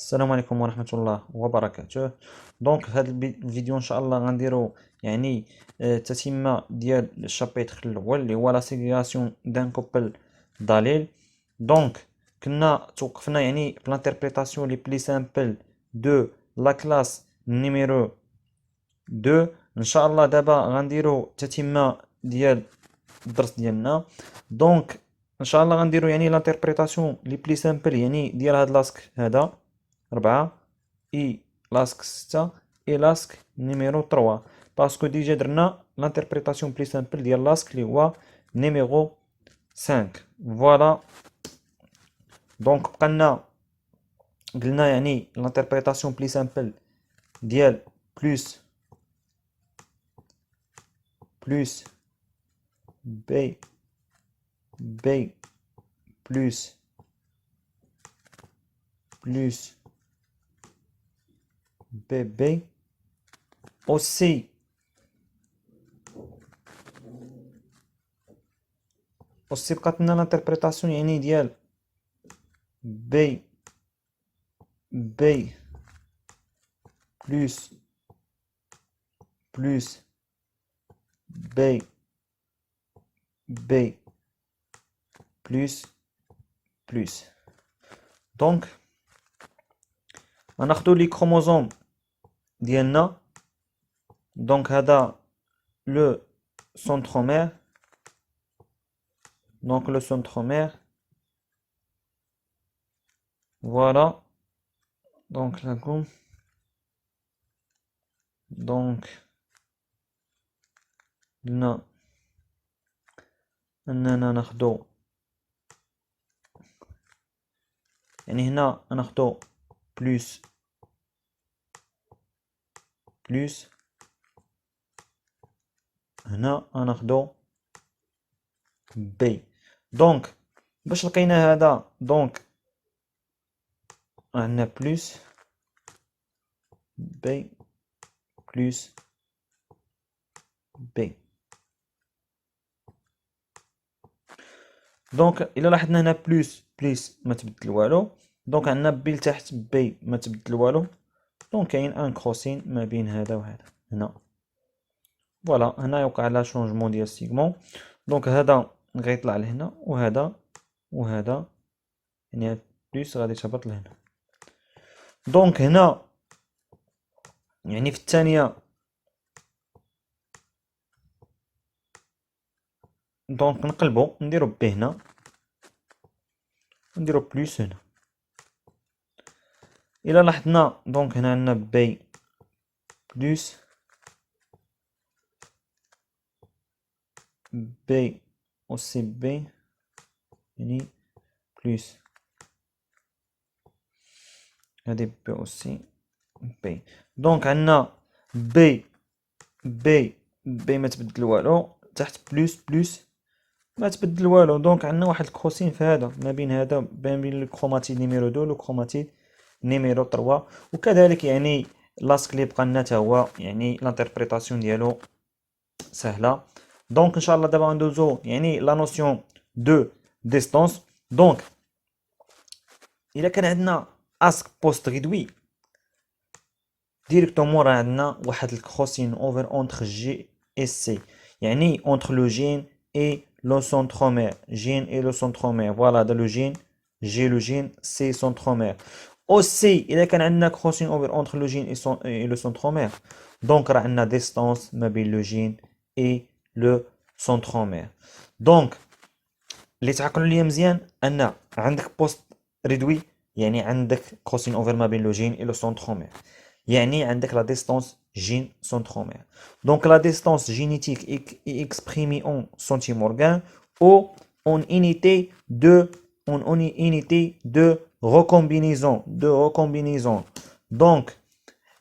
السلام عليكم ورحمة الله وبركاته. دونك هاد الفيديو ان شاء الله غنديرو يعني تتمة ديال الشابيتر الاول اللي هو لا سيغريغاسيون دان كوبل داليل. دونك كنا توقفنا يعني بلانتربريتاسيون لي بلي سامبل دو لا كلاس نيميرو 2. ان شاء الله دابا غنديرو تتمة ديال الدرس ديالنا. دونك ان شاء الله غنديرو يعني لانتربريتاسيون لي بلي سامبل يعني ديال هاد لاسك هذا 4 اي لاسك 6 اي لاسك نيميرو 3 باسكو ديجا درنا لانتربريتاسيون بلي سامبل ديال لاسك اللي هو نيميرو 5. فوالا دونك بقالنا قلنا يعني لانتربريتاسيون بلي سامبل ديال بلوس بي بلوس بي aussi بقات لنا لانتربريتاسيون يعني ديال بي بلوس بي بلوس. دونك غناخدو لي كروموزوم ديالنا. دونك هذا لو سنترومير. دونك لو سنترومير فوالا. دونك لكم دونك قلنا اننا ناخدو يعني هنا ناخدو بلوس هنا غناخدو بي. دونك باش لقينا هذا دونك عندنا بلوس بي دونك الا لاحظنا هنا بلوس ما تبدل والو. دونك عندنا بي لتحت بي ما تبدل والو. دونك كاين ان كروسين ما بين هذا وهذا هنا. فوالا هنا يوقع لها شونجمون ديال سيغمون. دونك هذا غيطلع لهنا وهذا يعني بلوس غادي تهبط لهنا. دونك هنا يعني في الثانية دونك نقلبو نديرو بي هنا نديرو بلوس هنا. الى لاحظنا دونك هنا عندنا بي بلوس بي اوسي بي يعني بلوس هادي بي اوسي بي. دونك عندنا بي ما تبدل والو تحت بلوس ما تبدل والو. دونك عندنا واحد الكروسين في هذا ما بين هذا ما بين الكروماتيد نيميرو 2 والكروماتيد نيميرو 3. وكذلك يعني لاسك اللي بقى لنا حتى هو يعني لانتربريتاسيون ديالو سهله. دونك ان شاء الله دابا غندوزو يعني لا نوسيون دو ديستونس. دونك الا كان عندنا اسك بوست ريدوي ديريكتومون راه عندنا واحد الكروسين اوفر اونتر جي et C. يعني entre le gène et le centromère. Gène et le centromère. Voilà, dans le gène, j'ai le gène, c'est centromère. Aussi, il y a un crossover entre le gène et le centromère. Donc, il y a une distance entre le gène et le centromère. Donc, اللي تعقلوا ليا مزيان ان عندك بوست ريدوي يعني عندك كروسين اوفر ما بين لو جين et le centromère. يعني عندك لا ديستانس جين سنترومير. دونك لا ديستانس génétique est exprimée en centimorgane ou en unité de recombinaison. Donc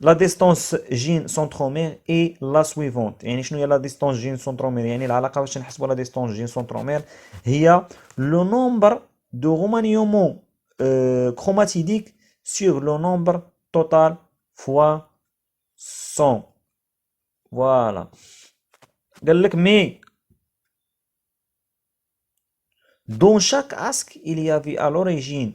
la distance جين سنترومير est la suivante. يعني شنو هي لا ديستانس جين سنترومير؟ يعني العلاقه باش نحسبوا لا ديستانس جين سنترومير هي le nombre de remaniements chromatidiques sur le nombre total fois 100. Voilà. قال لك mais dans chaque asque il y avait à l'origine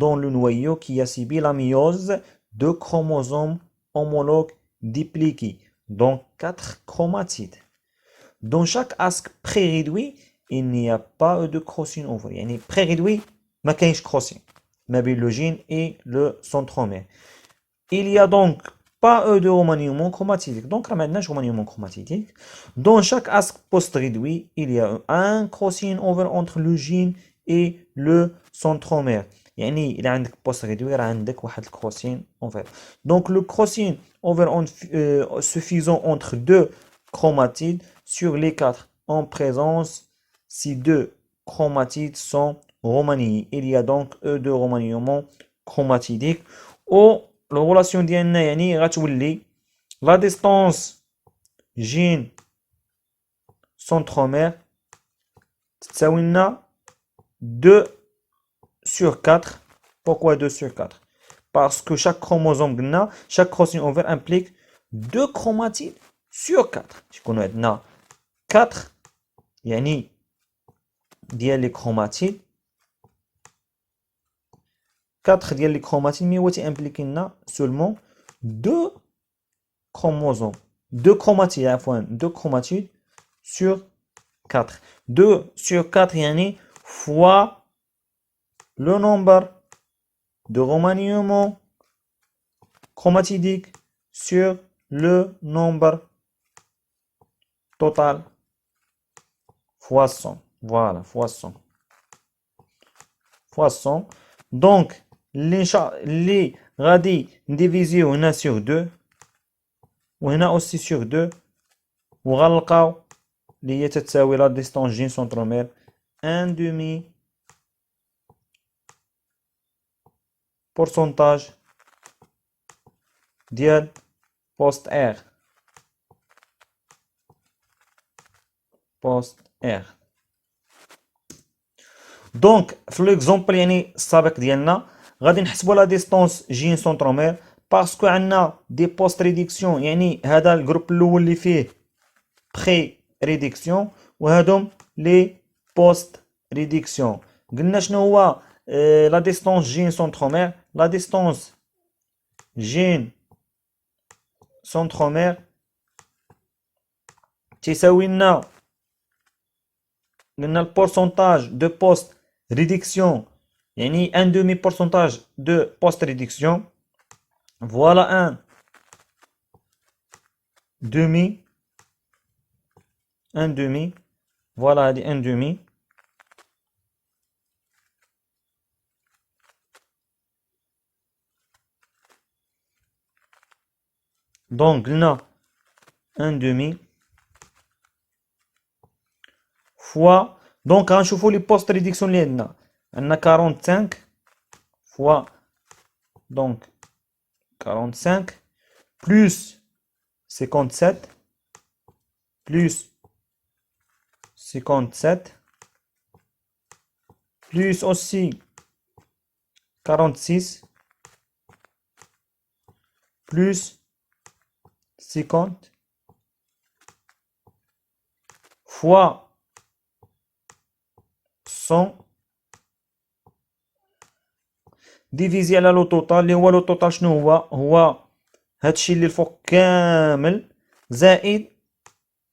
dans le noyau qui a subi la méiose de chromosomes homologues dipliqués, donc 4 chromatides. Dans chaque asque pré-réduit, il n'y a pas de crossing over. يعني pré-réduit, ما كاينش crossing ما بين le gène et le centromère. Il y a donc pas de remaniement chromatique. Donc, on a un remaniement chromatique. Dans chaque asque post-réduit, il y a un crossing over entre le gène et le centromère. يعني إذا عندك post réduit راه عندك واحد crossing over. Donc le crossing over suffisant entre deux chromatides sur les 4 en présence si deux chromatides sont remaniés. Il y a donc deux remaniements chromatidiques. Ou la relation ديالنا يعني غتولي la distance gène centromère تساوي لنا 2 sur 4. Pourquoi 2 sur 4? Parce que chaque chromosome, chaque crossing over implique 2 chromatides sur 4. On a 4 يعني ديال les chromatides. 4 ديال les chromatides mais هو implique seulement 2 chromosomes. 2 chromatides, عفوا 2 chromatides sur 4. 2 sur 4 يعني fois le nombre de remaniements chromatidiques sur le nombre total fois 100. Voilà, fois 100. Fois 100. Donc, les radis divisés on a sur 2. On a aussi sur 2. وغنلقاو اللي هي تتساوي la distance gène centromère 1 demi pourcentage ديال post R. post R. دونك في ليكزومبل يعني السابق ديالنا غادي نحسبوا لا ديستونس جين سونترومير باسكو عندنا دي بوست ريدكسيون يعني هذا الجروب الاول اللي فيه بري ريدكسيون وهادوم لي بوست ريدكسيون. قلنا شنو هو لا ديستونس جين سونترومير. لا ديستونس جين سونترومير تساوي لنا قلنا البورسونتاج دو بوست ريدكسيون يعني ان دومي بورسونتاج دو بوست ريدكسيون فوالا ان دومي فوالا هادي ان دومي دونك قلنا ان دومي فوا دونك غنشوفو لي بوست ريدكسيون اللي عندنا 45 فوا دونك 45 plus 57 plus 57 plus aussi 46 plus 50 fois 100 ديفيزي على لو توتال اللي هو لو توتال شنو هو هادشي اللي الفوق كامل زائد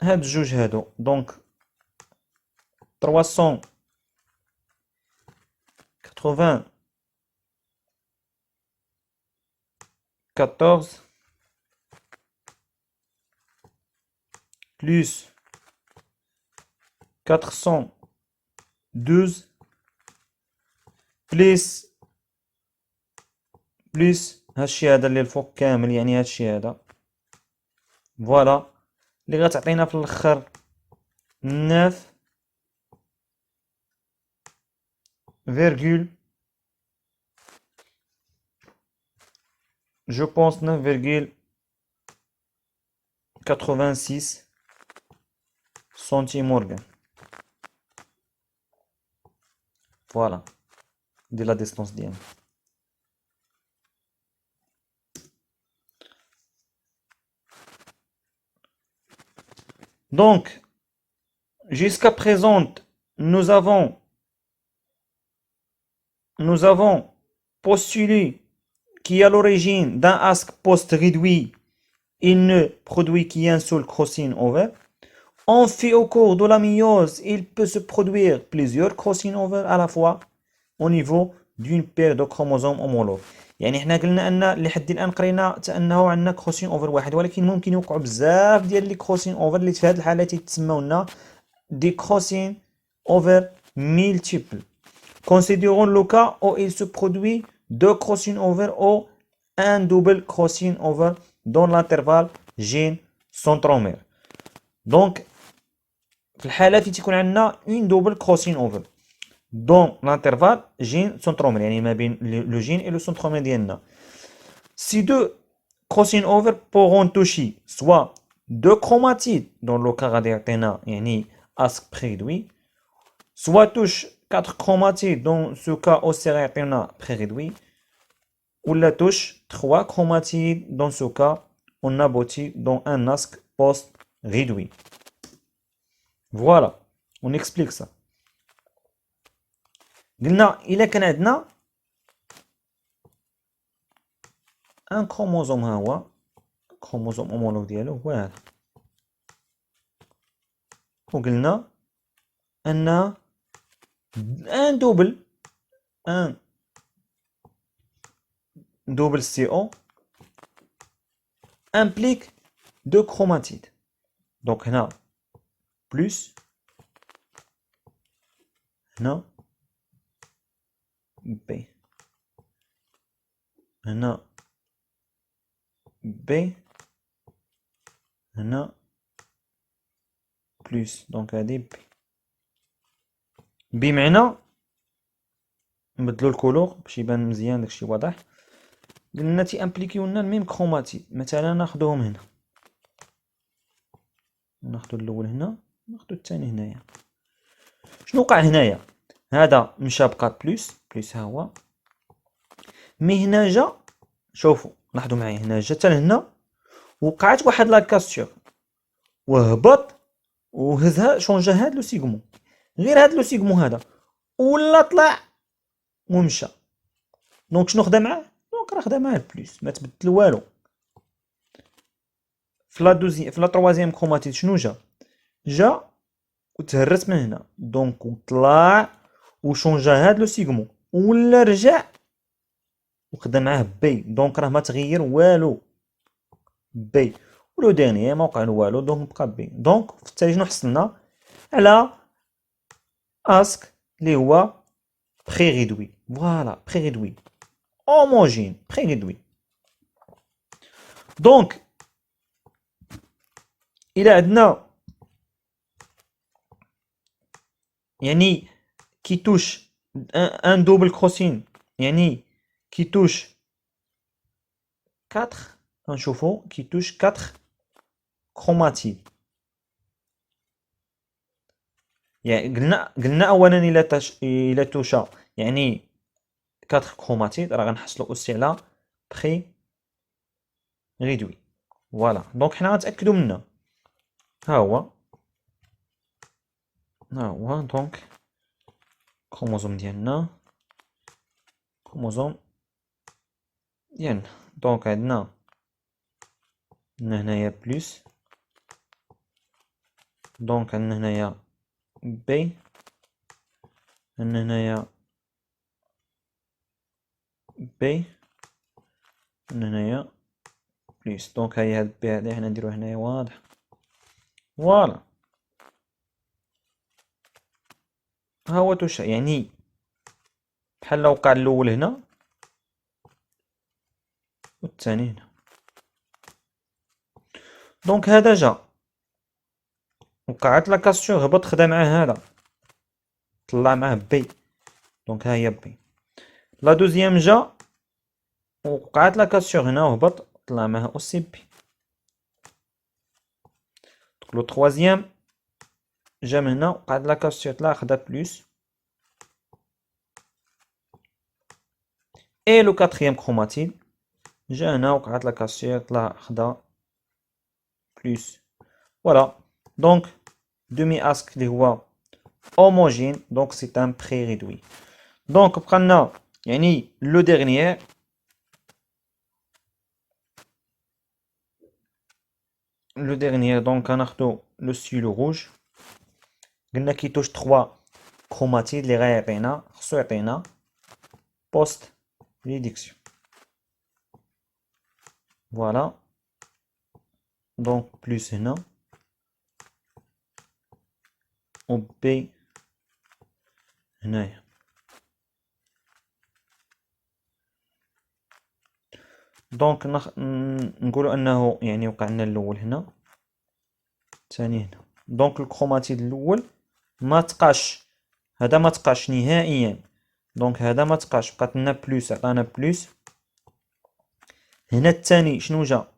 هاد الجوج هادو دونك 394 plus 412 بليس هادشي هذا اللي الفوق كامل يعني هادشي هذا فوالا اللي غتعطينا في الاخر 9 virgule je pense 9,86 centimorgan. Voilà de la distance ديالنا. Donc, jusqu'à présent, nous avons postulé qui à l'origine d'un ask post réduit, il ne produit qu'un seul crossing over. En fait, au cours de la méiose, il peut se produire plusieurs crossing over à la fois au niveau d'une paire de chromosomes homologues. يعني حنا قلنا ان لحد الان قرينا حتى انه عندنا كروسين اوفر واحد، ولكن ممكن يوقعوا بزاف ديال لي كروسين اوفر اللي في هذه الحاله تيتسموا لنا دي كروسين اوفر ميلتيبل. Considérons le cas où il se produit deux crossing over ou un double crossing over dans l'intervalle gène centromère. Donc في الحالة اللي تيكون عندنا une double crossing over dans l'intervalle gène centromère، يعني ما بين le gène et le centromère ديالنا. Ces deux crossing over pourront toucher soit deux chromatides dans le cas غادي يعطينا يعني ask pré-réduit, soit touche 4 chromatides dans ce cas où c'est يعطينا pré-réduit, ou la touche 3 chromatides dans ce cas on aboutit dans un ask post-réduit. Voilà, on explique ça. قلنا إلا كان عندنا ان كروموزوم، ها هو كروموزوم اومولوج ديالو هو هذا، وقلنا ان ان دوبل سي او implique deux chromatides. Donc هنا plus هنا B هنا B هنا plus. Donc هادي B بمعنى نبدلو الكولور باش يبان مزيان داكشي واضح. قلنا تي امبليكيو لنا الميم كروماتيد. مثلا ناخذهم هنا، ناخذ الاول هنا، ناخذ الثاني هنايا. شنو وقع هنايا؟ هذا مشى بقى بلس ها هو، مي هنا جا، شوفوا لاحظوا معايا، هنا جا حتى لهنا وقعت واحد لاكاستور وهبط وهزها شونجا هاد لو سيغمون، غير هاد لو سيغمون هذا ولا طلع ومشى. دونك شنو خدا معاه؟ دونك راه خدا معاه البلس، ما تبدل والو. في لا تروازيام كروماتيد شنو جا وتهرس من هنا، دونك وطلع وشونجا هاد لو سيغمون ولا رجع وخدا معاه بي، دونك راه ما تغير والو بي، ولو ديرنيي ما وقع له والو، دونك بقى بي. دونك في التالي شنو حصلنا على اسك اللي هو بري ريدوي. فوالا بري ريدوي homogène pré-réduit. Donc il عندنا يعني qui touche un double crossing، يعني qui touche 4، نشوفو qui touche 4 chromatides. يعني قلنا اولا الى توشا يعني 4 chromatides راه غنحصلوا اوسي على بري ريدوي. فوالا دونك حنا غنتاكدوا منها. ها هو دونك كروموزوم ديالنا دونك عندنا هنايا بلس، دونك عندنا هنايا بي، عندنا هنايا بي، عندنا هنايا بلس. دونك هاهي هاد بي هادي حنا نديرو هنايا واضح. فوالا ها هو توشا، يعني بحال وقع الاول هنا والثاني هنا. دونك هذا جا وقعت لاكاستور هبط خدا معاه هذا طلع معاه بي، دونك ها هي بي. لا دوزيام جا وقعت لاكاستور هنا وهبط طلع معاه اوسي بي. دونك لو تروازيام جا من هنا وقعت لاكاستور طلع خدا بلس، اي لو كاتريام كروماتيد جا هنا وقعت لاكاستور طلع خدا بلس. فوالا دونك demi ask اللي هو homogène، donc c'est un pré réduit. Donc بقى لنا يعني le dernier donc غناخدو le stylo rouge قلنا كيتوش 3 chromatide اللي غيعطينا خصو يعطينا post réduction. Voilà, donc plus هنا و B هنايا. دونك نقولوا انه يعني وقع لنا الاول هنا الثاني هنا. دونك الكروماتيد الاول ما تقاش، هذا ما تقاش نهائيا، دونك هذا ما تقاش، بقات لنا بلوس، عطانا بلوس. هنا الثاني شنو جا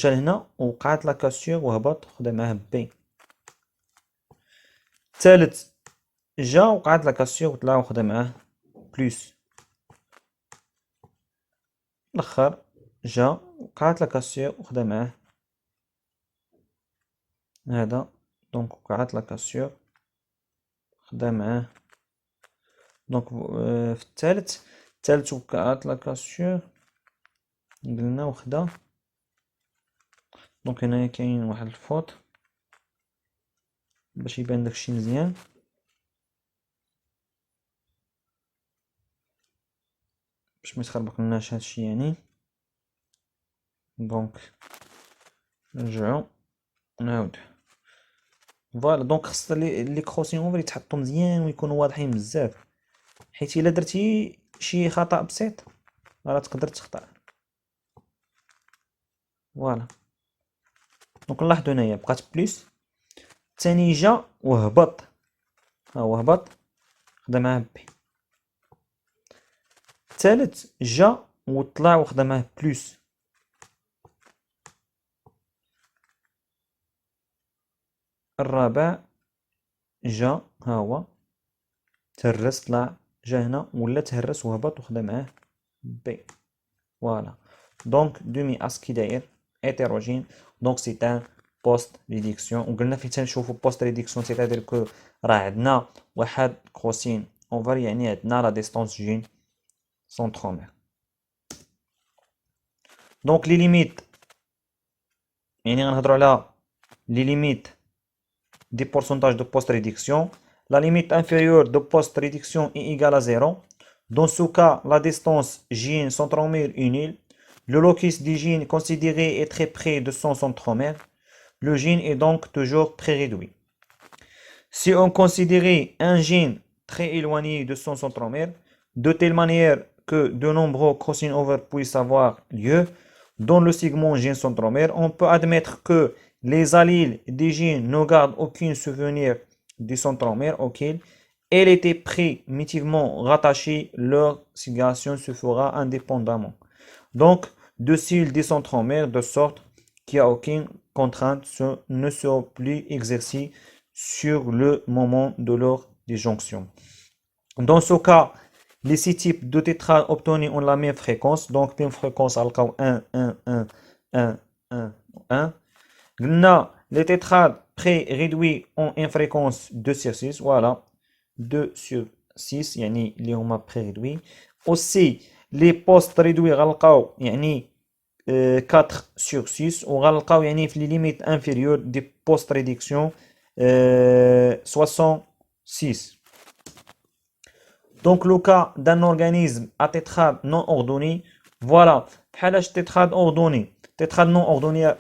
لهنا وقعت لا كاسيور وهبط خدا معاه بي. الثالث جا وقعت لا كاسيور وطلع وخدا معاه بلوس. الاخر جا وقعت لا كاسيور وخدا معاه هذا، دونك وقعت لا كاسيور خدا معاه. دونك في الثالث وقعت لا كاسيور قلنا وخدا. دونك هنايا كاين واحد الفوت باش يبان داكشي مزيان. باش ما يتخربقلناش هادشي يعني. دونك نرجعو نعاود فوالا. دونك خص لي كروسيون يتحطو مزيان ويكونوا واضحين بزاف، حيت الا درتي شي خطأ بسيط راه تقدر تخطأ. فوالا دونك نلاحظوا هنايا بقات بليس، الثاني جا وهبط، ها هو هبط خدا معاه بي. الثالث جا وطلع وخدا معاه بلوس. الرابع جا ها هو تهرس طلع جا هنا ولا تهرس وهبط وخدا معاه بي. فوالا دونك دومي اس كي داير هيتيروجين، دونك سي ان بوست ريدكسيون. وقلنا فين تنشوفو بوست ريدكسيون سيتادير كو راه عندنا واحد كروسين اونفر، يعني عندنا لا ديستونس جين سونترومير. دونك لي ليميت يعني غنهضرو على les limites des pourcentages de post-réduction. La limite inférieure de post-réduction est égale à 0. Dans ce cas, la distance gène centromère est nulle. Le locus du gène considéré est très près de son centromère. Le gène est donc toujours pré-réduit. Si on considérait un gène très éloigné de son centromère, de telle manière que de nombreux crossing-over puissent avoir lieu dans le segment gène centromère, on peut admettre que les allyles des gènes ne gardent aucun souvenir du centromère auquel elle était primitivement rattachée. Leur ségrégation se fera indépendamment donc de celle des centromères, de sorte qu'il n'y a aucune contrainte ne sera plus exercée sur le moment de leur disjonction. Dans ce cas, les 6 types de tétrades obtenus ont la même fréquence, donc même fréquence à 1, 1, 1, 1, 1, 1. Les tétrades pré-réduits ont une fréquence 2 sur 6, voilà, 2 sur 6, يعني اللي هما pré-réduits. Aussi, les post-réduits غنلقاو يعني 4 sur 6 وغنلقاو يعني في les limites inférieures des post-réduction 66. Donc le cas d'un organisme à tétrade non ordonné, voilà, بحالاش tétrade ordonné, tétrade non ordonné,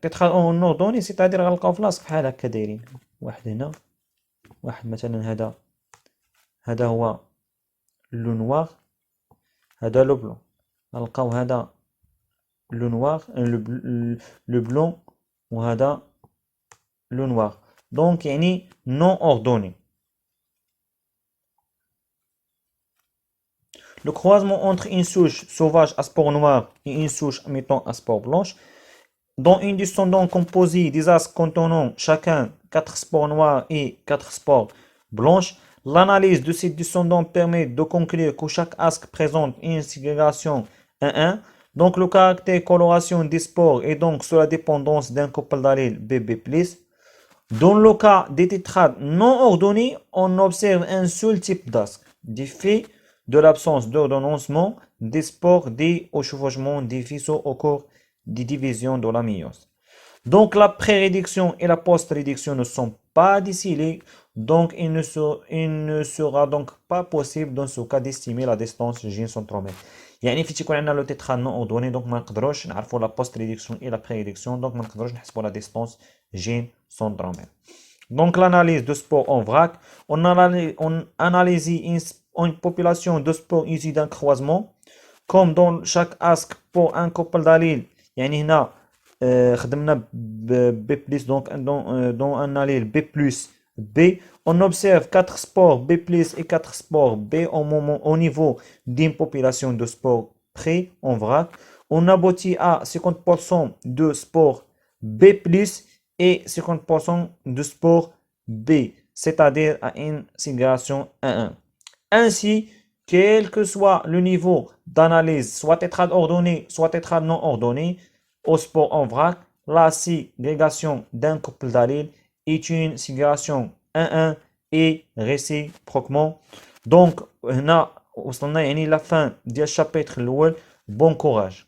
tétrade non ordonné c'est-à-dire غنلقاو في لاصق بحال هكا دايرين، واحد هنا، واحد مثلا هذا هو لو نوار، هذا لو بلون، غنلقاو هذا لو نوار لو بلون وهذا لو نوار، دونك يعني non ordonné. Le croisement entre une souche sauvage à spore noir et une souche mettant à spore blanche, dont une descendant composée des asques contenant chacun 4 spores noirs et 4 spores blanches, l'analyse de ces descendants permet de conclure que chaque asque présente une ségrégation 1-1. Donc le caractère coloration des spores est donc sous la dépendance d'un couple d'allyles BB+. Dans le cas des tétrades non ordonnés, on observe un seul type d'asque, du fait de l'absence d'ordonnancement des spores dits au chevauchement des faisceaux au cours des divisions de la méiose. Donc la pré-réduction et la post-réduction ne sont pas décelées, donc il ne sera donc pas possible dans ce cas d'estimer la distance gène centromère. يعني في تيكون عندنا لو تيترا نون اوردوني دونك ما نقدروش نعرفوا لا بوست ريدكسيون اي لا بري ريدكسيون دونك ما نقدروش نحسبوا لا ديستونس جين سنترومير. Donc l'analyse de spores en vrac, on analyse une population de spores issue d'un croisement, comme dans chaque asque pour un couple d'allyles. يعني هنا خدمنا B+, donc dans un allèle B+, B, on observe 4 spores B+, et 4 spores B au niveau d'une population de spores près en vrac. On aboutit à 50% de spores B+, et 50% de spores B, c'est-à-dire à une ségrégation 1-1. Ainsi, quel que soit le niveau d'analyse, soit tétrade ordonné, soit tétrade non ordonné, au sport en vrac, la ségrégation d'un couple d'allyles est une ségrégation 1-1 et réciproquement. Donc, on a la fin du chapitre. Bon courage.